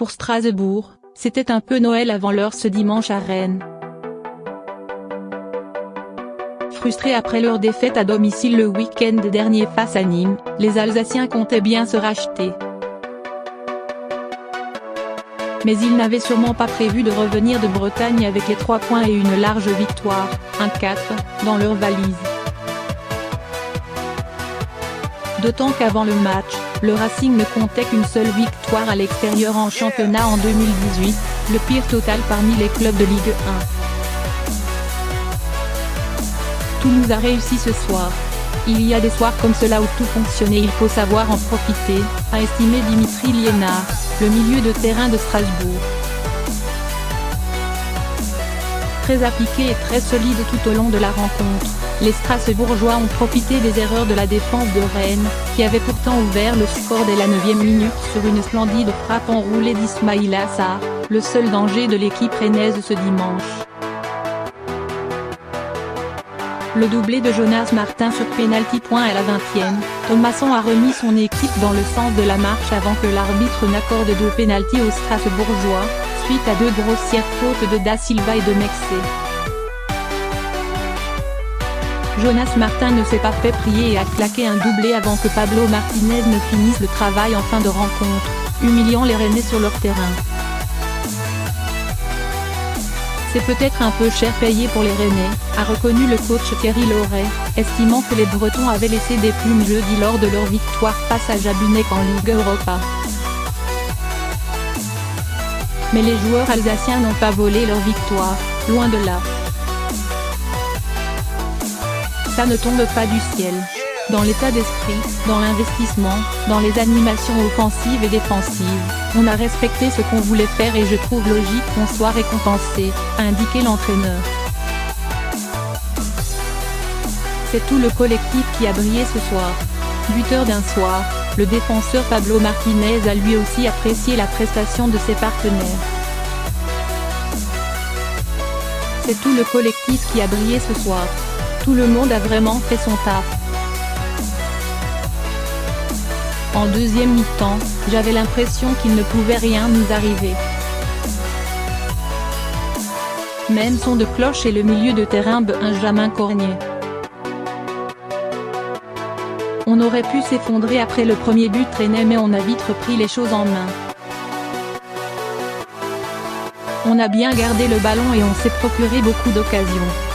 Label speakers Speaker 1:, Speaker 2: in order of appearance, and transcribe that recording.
Speaker 1: Pour Strasbourg, c'était un peu Noël avant l'heure ce dimanche à Rennes. Frustrés après leur défaite à domicile le week-end dernier face à Nîmes, les Alsaciens comptaient bien se racheter. Mais ils n'avaient sûrement pas prévu de revenir de Bretagne avec les 3 points et une large victoire, 1-4, dans leur valise. D'autant qu'avant le match, le Racing ne comptait qu'une seule victoire à l'extérieur en championnat en 2018, le pire total parmi les clubs de Ligue 1. Tout nous a réussi ce soir. Il y a des soirs comme cela où tout fonctionnait, il faut savoir en profiter, a estimé Dimitri Liénard, le milieu de terrain de Strasbourg. Très appliqué et très solide tout au long de la rencontre, les Strasbourgeois ont profité des erreurs de la défense de Rennes, qui avait pourtant ouvert le score dès la 9e minute sur une splendide frappe enroulée d'Ismaïla Sarr, le seul danger de l'équipe rennaise ce dimanche. Le doublé de Jonas Martin sur pénalty point à la 20e, Thomasson a remis son équipe dans le sens de la marche avant que l'arbitre n'accorde 2 pénaltys aux Strasbourgeois, suite à 2 grossières fautes de Da Silva et de Mexé. Jonas Martin ne s'est pas fait prier et a claqué un doublé avant que Pablo Martinez ne finisse le travail en fin de rencontre, humiliant les Rennais sur leur terrain. C'est peut-être un peu cher payé pour les Rennais, a reconnu le coach Thierry Laurey, estimant que les Bretons avaient laissé des plumes jeudi lors de leur victoire face à Jabunec en Ligue Europa. Mais les joueurs alsaciens n'ont pas volé leur victoire, loin de là. Ça ne tombe pas du ciel. Dans l'état d'esprit, dans l'investissement, dans les animations offensives et défensives, on a respecté ce qu'on voulait faire et je trouve logique qu'on soit récompensé, a indiqué l'entraîneur. C'est tout le collectif qui a brillé ce soir. Buteur d'un soir, le défenseur Pablo Martinez a lui aussi apprécié la prestation de ses partenaires. C'est tout le collectif qui a brillé ce soir. Tout le monde a vraiment fait son taf. En deuxième mi-temps, j'avais l'impression qu'il ne pouvait rien nous arriver. Même son de cloche et le milieu de terrain Benjamin Cornier. On aurait pu s'effondrer après le premier but rennais mais on a vite repris les choses en main. On a bien gardé le ballon et on s'est procuré beaucoup d'occasions.